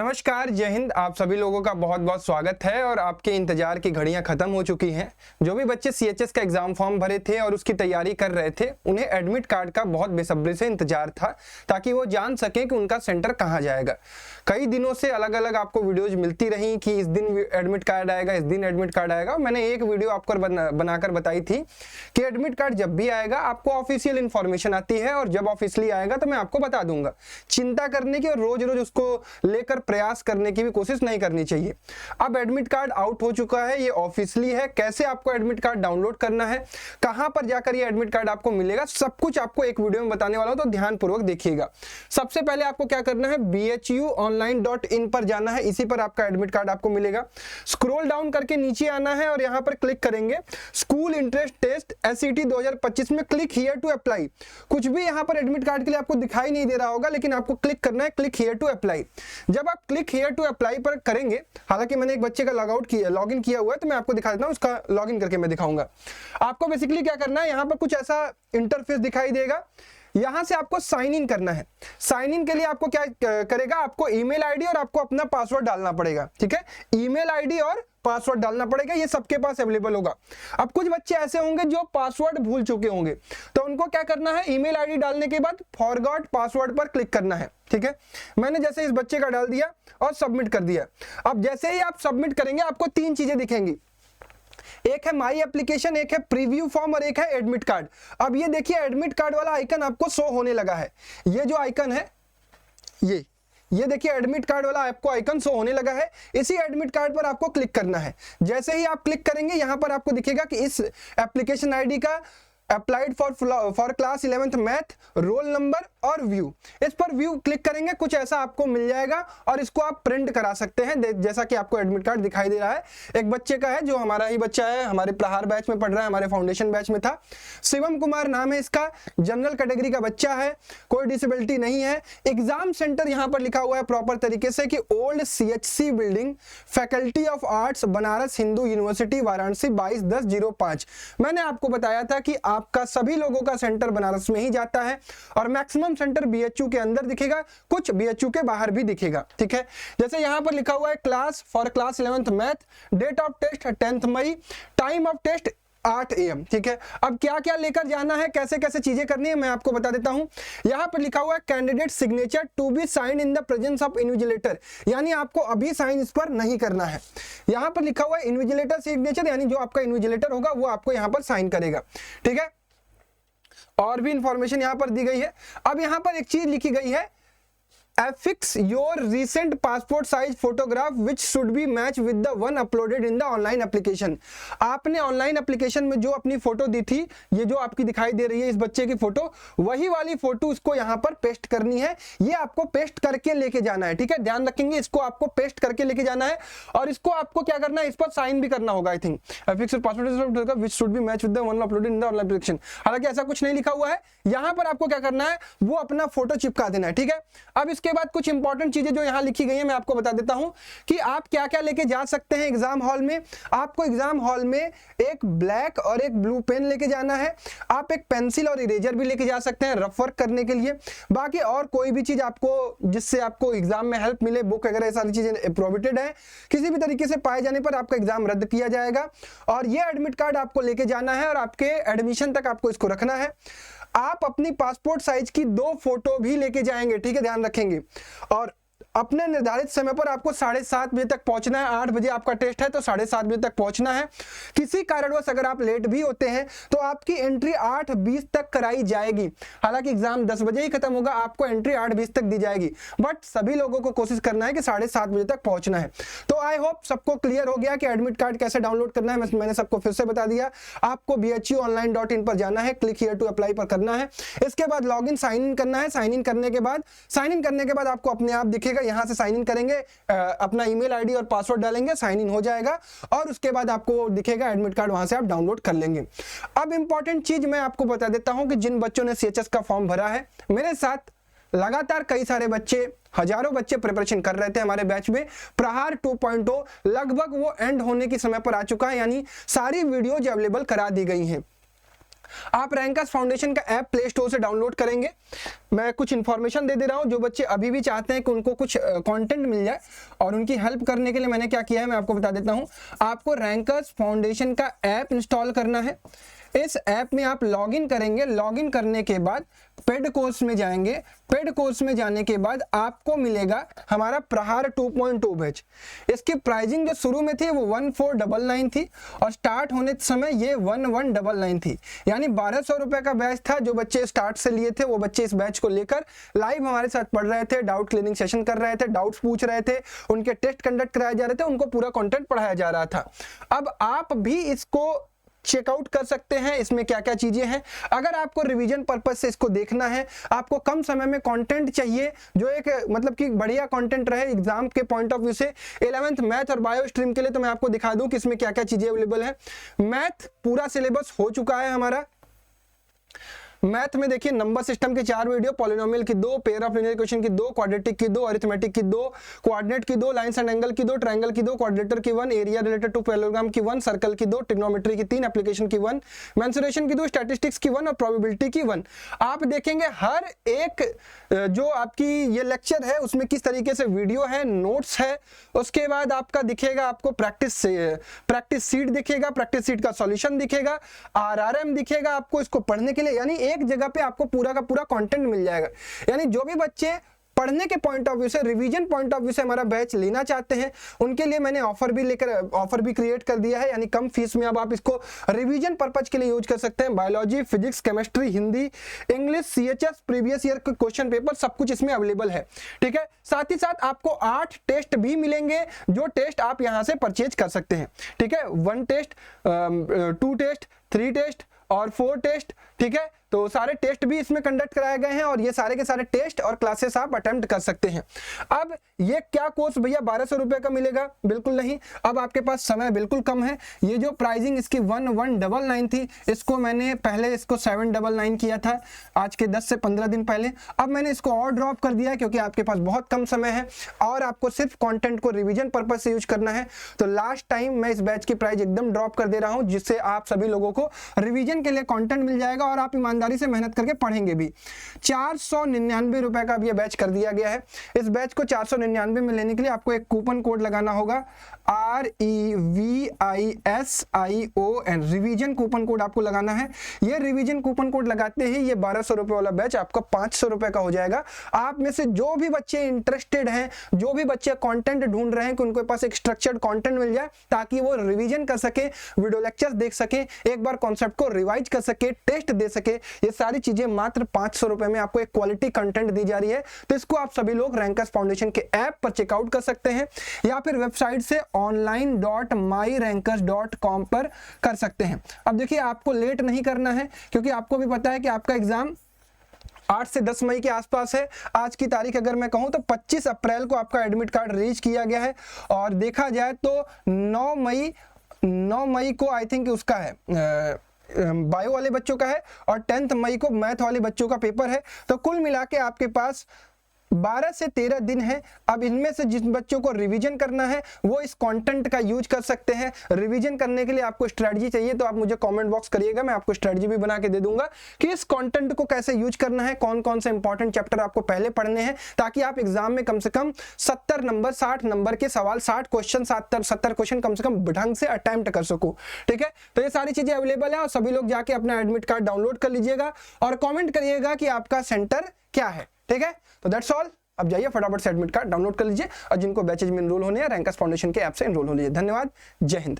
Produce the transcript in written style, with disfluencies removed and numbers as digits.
नमस्कार, जय हिंद। आप सभी लोगों का बहुत बहुत स्वागत है और आपके इंतजार की घड़ियां खत्म हो चुकी हैं। जो भी बच्चे सीएचएस का एग्जाम फॉर्म भरे थे और उसकी तैयारी कर रहे थे, उन्हें एडमिट कार्ड का बहुत बेसब्री से इंतजार था ताकि वो जान सकें कि उनका सेंटर कहाँ जाएगा। कई दिनों से अलग अलग आपको वीडियोज मिलती रही कि इस दिन एडमिट कार्ड आएगा, इस दिन एडमिट कार्ड आएगा। मैंने एक वीडियो आपको बनाकर बताई थी कि एडमिट कार्ड जब भी आएगा आपको ऑफिशियल इन्फॉर्मेशन आती है और जब ऑफिशियली आएगा तो मैं आपको बता दूंगा। चिंता करने की और रोज रोज उसको लेकर प्रयास करने की भी कोशिश नहीं करनी चाहिए। अब एडमिट कार्ड आउट हो चुका है, ये ऑफिशियली है। कैसे आपको एडमिट कार्ड डाउनलोड करना है, कहां पर जाकर ये एडमिट कार्ड आपको मिलेगा, सब कुछ आपको एक वीडियो में बताने वाला हूं, तो ध्यानपूर्वक देखिएगा। सबसे पहले आपको क्या करना है, bhuonline.in पर जाना है। इसी पर आपका एडमिट कार्ड आपको मिलेगा। स्क्रॉल डाउन करके नीचे आना है और यहां पर क्लिक करेंगे स्कूल इंटरेस्ट टेस्ट SET 2025 में क्लिक हियर टू अप्लाई। कुछ भी यहां पर एडमिट कार्ड के लिए आपको दिखाई नहीं दे रहा होगा, लेकिन आपको क्लिक करना है क्लिक हियर टू अप्लाई। जब आप क्लिक हियर टू अप्लाई पर करेंगे, हालांकि मैंने एक बच्चे का लॉग इन किया हुआ है तो मैं आपको दिखा देता हूं, उसका लॉग इन करके मैं दिखाऊंगा। आपको बेसिकली क्या करना है, यहां पर कुछ ऐसा इंटरफेस दिखाई देगा। यहां से आपको साइन इन करना है। साइन इन के लिए आपको क्या करेगा, आपको ईमेल आईडी और आपको अपना पासवर्ड डालना पड़ेगा। ठीक है, ईमेल आईडी और पासवर्ड डालना पड़ेगा, ये सबके पास अवेलेबल होगा। अब कुछ बच्चे ऐसे होंगे जो पासवर्ड भूल चुके होंगे, तो उनको क्या करना है, ईमेल आईडी डालने के बाद फॉरगॉट पासवर्ड पर क्लिक करना है। ठीक है, मैंने जैसे इस बच्चे का डाल दिया और सबमिट कर दिया। अब जैसे ही आप सबमिट करेंगे आपको तीन चीजें दिखेंगी, एक है माई एप्लीकेशन, एक है प्रीव्यू फॉर्म और एक है एडमिट कार्ड। अब ये देखिए एडमिट कार्ड वाला आइकन आपको शो होने लगा है। ये जो आइकन है, ये देखिए एडमिट कार्ड वाला आपको आइकन शो होने लगा है। इसी एडमिट कार्ड पर आपको क्लिक करना है। जैसे ही आप क्लिक करेंगे यहां पर आपको दिखेगा कि इस एप्लीकेशन आईडी का applied for class 11th math, roll number और व्यू। इस पर व्यू क्लिक करेंगे, कुछ ऐसा आपको मिल जाएगा और इसको आप प्रिंट करा सकते हैं। जैसा कि आपको एडमिट कार्ड दिखाई दे रहा है, एक बच्चे का है जो हमारा ही बच्चा है, हमारे प्रहार बैच में पढ़ रहा है, हमारे फाउंडेशन बैच में था। शिवम कुमार नाम है इसका, जनरल कैटेगरी का बच्चा है, कोई डिसेबिलिटी नहीं है। एग्जाम सेंटर यहाँ पर लिखा हुआ है प्रॉपर तरीके से कि old CHC building, faculty of arts, Banaras Hindu university, Varanasi 22/10/05। मैंने आपको बताया था कि आपका सभी लोगों का सेंटर बनारस में ही जाता है और मैक्सिमम सेंटर BHU के अंदर दिखेगा, कुछ BHU के बाहर भी दिखेगा। ठीक है, जैसे यहां पर लिखा हुआ है class 11th math, date of test 10 May, time of test 8 AM। ठीक है, अब क्या क्या लेकर जाना है, कैसे कैसे चीजें करनी है मैं आपको बता देता हूं। यहां पर लिखा हुआ है candidate signature to be sign in the presence of invigilator, यानी आपको अभी साइन इस पर नहीं करना है। यहां पर लिखा हुआ है इन्विजिलेटर सिग्नेचर, यानी जो आपका इन्विजिलेटर होगा वो आपको यहां पर साइन करेगा। ठीक है, और भी इंफॉर्मेशन यहां पर दी गई है। अब यहां पर एक चीज लिखी गई है, affix your recent passport size photograph which should be matched with the one uploaded in the online application। आपने ऑनलाइन एप्लीकेशन में जो अपनी फोटो दी थी, ये जो आपकी दिखाई दे रही है इस बच्चे की फोटो, वही वाली फोटो उसको यहाँ पर पेस्ट करनी है। ये आपको पेस्ट करके लेके जाना है। ठीक है, ध्यान रखेंगे, इसको आपको पेस्ट करके लेके जाना है और इसको आपको क्या करना है, इस पर साइन भी करना होगा। I think affix your passport which should be matched with the one uploaded in the online application। हालांकि ऐसा कुछ नहीं लिखा हुआ है, यहाँ पर आपको क्या करना है, वो अपना फोटो चिपका देना है। ठीक है, अब इसके बाद कुछ इंपॉर्टेंट चीजें जो यहां लिखी गई हैं मैं आपको बता देता हूं कि आप क्या क्या लेके जा सकते हैं एग्जाम हॉल में। आपको एग्जाम हॉल में एक ब्लैक और एक ब्लू पेन लेके जाना है। आप एक पेंसिल और इरेजर भी लेके जा सकते हैं रफ वर्क करने के लिए। बाकी और कोई भी चीज आपको जिससे आपको एग्जाम में हेल्प मिले, बुक वगैरह सारी चीजें प्रोहिबिटेड है। किसी भी तरीके से पाए जाने पर आपका एग्जाम रद्द किया जाएगा। और ये एडमिट कार्ड आपको लेके जाना है और आपके एडमिशन तक आपको इसको रखना है। आप अपनी पासपोर्ट साइज की 2 फोटो भी लेके जाएंगे। ठीक है, ध्यान रखेंगे। और अपने निर्धारित समय पर आपको 7:30 बजे तक पहुंचना है। 8 बजे आपका टेस्ट है तो 7:30 बजे तक पहुंचना है। किसी कारणवश अगर आप लेट भी होते हैं तो आपकी एंट्री 8:20 तक कराई जाएगी। हालांकि एग्जाम 10 बजे ही खत्म होगा, आपको एंट्री 8:20 तक दी जाएगी, बट सभी लोगों को कोशिश करना है कि 7:30 बजे तक पहुंचना है। तो आई होप सबको क्लियर हो गया कि एडमिट कार्ड कैसे डाउनलोड करना है। मैंने सबको फिर से बता दिया। आपको bhuonline.in पर जाना है, क्लिक हियर टू अप्लाई पर करना है। इसके बाद लॉग इन साइन इन करना है। साइन इन करने के बाद आपको अपने आप दिखेगा, यहां से साइन इन करेंगे, अपना ईमेल आईडी और पासवर्ड डालेंगे, साइन इन हो जाएगा और उसके बाद आपको दिखेगा एडमिट कार्ड, वहां से आप डाउनलोड कर लेंगे। अब इंपॉर्टेंट चीज मैं आपको बता देता हूं कि जिन बच्चों ने CHS का फॉर्म भरा है, मेरे साथ लगातार कई सारे बच्चे, हजारों बच्चे प्रिपरेशन कर रहे थे हमारे बैच में। प्रहार 2.0 लगभग वो एंड होने के समय पर आ चुका है, यानी सारी वीडियोज अवेलेबल करा दी गई हैं। आप रैंकर्स फाउंडेशन का ऐप प्ले स्टोर से डाउनलोड करेंगे। मैं कुछ इन्फॉर्मेशन दे रहा हूं, जो बच्चे अभी भी चाहते हैं कि उनको कुछ कंटेंट मिल जाए और उनकी हेल्प करने के लिए मैंने क्या किया है मैं आपको बता देता हूं। आपको रैंकर्स फाउंडेशन का ऐप इंस्टॉल करना है। इस ऐप में आप लॉगिन करेंगे। लॉगिन करने के बाद पेड कोर्स में जाएंगे। पेड कोर्स में जाने के बाद आपको मिलेगा हमारा प्रहार 2.2 बैच। इसकी प्राइसिंग जो शुरू में थी वो 1499 थी और स्टार्ट होने समय ये 1199 थी, यानी 1200 रुपए का बैच था। जो बच्चे स्टार्ट से लिए थे वो बच्चे इस बैच को लेकर लाइव हमारे साथ पढ़ रहे थे, डाउट क्लियरिंग सेशन कर रहे थे, डाउट्स पूछ रहे थे, उनके टेस्ट कंडक्ट कराए जा रहे थे, उनको पूरा कंटेंट पढ़ाया जा रहा था। अब आप भी इसको चेकआउट कर सकते हैं, इसमें क्या क्या चीजें हैं। अगर आपको रिवीजन पर्पस से इसको देखना है, आपको कम समय में कंटेंट चाहिए जो एक मतलब कि बढ़िया कंटेंट रहे एग्जाम के पॉइंट ऑफ व्यू से, 11th मैथ और बायो स्ट्रीम के लिए, तो मैं आपको दिखा दूं कि इसमें क्या क्या चीजें अवेलेबल है। मैथ पूरा सिलेबस हो चुका है हमारा। मैथ में देखिए नंबर सिस्टम के 4 वीडियो, पॉलिनोमियल की 2, पेयर ऑफ लीनियर इक्वेशन की 2, क्वाड्रेटिक की 2, अरिथमेटिक की 2, कोऑर्डिनेट की 2, लाइंस एंड एंगल की 2, ट्रायंगल की 2, क्वाड्रेटर की 1, एरिया रिलेटेड टू पैरेललोग्राम की 1, सर्कल की 2, ट्रिग्नोमेट्री की 3, एप्लीकेशन की 1, मेंसुरेशन की 2, स्टैटिस्टिक्स की 1 और प्रोबेबिलिटी की 1। आप देखेंगे हर एक जो आपकी ये लेक्चर है उसमें किस तरीके से वीडियो है, नोट्स है। उसके बाद आपका दिखेगा, आपको प्रैक्टिस सीट दिखेगा, प्रैक्टिस सीट का सॉल्यूशन दिखेगा, RRM दिखेगा आपको इसको पढ़ने के लिए, यानी एक जगह पे आपको पूरा का पूरा कंटेंट मिल जाएगा। यानी जो भी बच्चे पढ़ने के पॉइंट ऑफ व्यू से, रिवीजन पॉइंट ऑफ व्यू से हमारा बैच लेना चाहते हैं, उनके लिए मैंने ऑफर भी क्रिएट कर दिया है। यानी कम फीस में अब आप इसको रिवीजन पर्पज के लिए यूज कर सकते हैं। Biology, physics, chemistry, Hindi, English, CHS, previous year के क्वेश्चन पेपर सब कुछ इसमें अवेलेबल है। ठीक है, साथ ही साथ आपको 8 टेस्ट भी मिलेंगे, जो टेस्ट आप यहां से परचेज कर सकते हैं। ठीक है, 1 टेस्ट, 2 टेस्ट, 3 टेस्ट और 4 टेस्ट। ठीक है, तो सारे टेस्ट भी इसमें कंडक्ट कराए गए हैं और ये सारे के सारे टेस्ट और क्लासेस आप अटेम्प्ट कर सकते हैं। अब ये क्या कोर्स भैया 1200 रुपए का मिलेगा? बिल्कुल नहीं, अब आपके पास समय बिल्कुल कम है। ये जो प्राइसिंग इसकी 1199 थी, इसको मैंने पहले इसको 799 किया था आज के 10 से 15 दिन पहले। अब मैंने इसको और ड्रॉप कर दिया क्योंकि आपके पास बहुत कम समय है और आपको सिर्फ कंटेंट को रिवीजन पर्पज से यूज करना है। तो लास्ट टाइम मैं इस बैच की प्राइस एकदम ड्रॉप कर दे रहा हूं, जिससे आप सभी लोगों को रिवीजन के लिए कंटेंट मिल जाएगा और आप ईमानदारी से मेहनत करके पढ़ेंगे भी। 499 रुपए का अब यह बैच कर दिया गया है। इस बैच को 499 में लेने के लिए आपको एक कूपन कोड लगाना होगा, REVISION, रिवीजन कूपन कोड आपको लगाना है। ये रिवीजन कूपन कोड लगाते ही ये 1200 रुपए वाला बैच आपका 500 रुपए का हो जाएगा। आप में से जो भी बच्चे इंटरेस्टेड हैं, जो भी बच्चे कंटेंट ढूंढ रहे हैं कि उनके पास एक स्ट्रक्चर्ड कंटेंट मिल जाए ताकि वो रिवीजन कर सके, वीडियो लेक्चर्स देख सके, एक बार कॉन्सेप्ट को रिवाइज कर सके, टेस्ट दे सके, ये सारी चीजें मात्र 500 रुपए में आपको एक क्वालिटी कंटेंट दी जा रही है। तो इसको आप सभी लोग रैंकर्स फाउंडेशन के ऐप पर चेकआउट कर सकते हैं या फिर वेबसाइट से online.myrankers.com पर कर सकते हैं। अब देखिए, आपको लेट नहीं करना है क्योंकि आपको भी पता है कि आपका एग्जाम 8 से 10 मई के आसपास है। आज की तारीख अगर मैं कहूं तो 25 अप्रैल को आपका एडमिट कार्ड रिलीज किया गया है और देखा जाए तो 9 मई को आई थिंक उसका है बायो वाले बच्चों का है और 10 मई को मैथ वाले बच्चों का पेपर है। तो कुल मिला के आपके पास 12 से 13 दिन है। अब इनमें से जिन बच्चों को रिवीजन करना है वो इस कंटेंट का यूज कर सकते हैं। रिवीजन करने के लिए आपको स्ट्रेटजी चाहिए तो आप मुझे कमेंट बॉक्स करिएगा, मैं आपको स्ट्रेटजी भी बना के दे दूंगा कि इस कंटेंट को कैसे यूज करना है, कौन कौन से इंपॉर्टेंट चैप्टर आपको पहले पढ़ने हैं, ताकि आप एग्जाम में कम से कम 70 नंबर 60 नंबर के सवाल, 60 क्वेश्चन 70 क्वेश्चन कम से कम ढंग से अटेम्प्ट कर सको। ठीक है, तो ये सारी चीजें अवेलेबल है और सभी लोग जाके अपना एडमिट कार्ड डाउनलोड कर लीजिएगा और कॉमेंट करिएगा कि आपका सेंटर क्या है। ठीक है, तो दैट्स ऑल। अब जाइए फटाफट से एडमिट कार्ड डाउनलोड कर लीजिए और जिनको बैचेज में एनरोल होने हैं रैंकर्स फाउंडेशन के ऐप से एनरोल हो लीजिए। धन्यवाद, जय हिंद।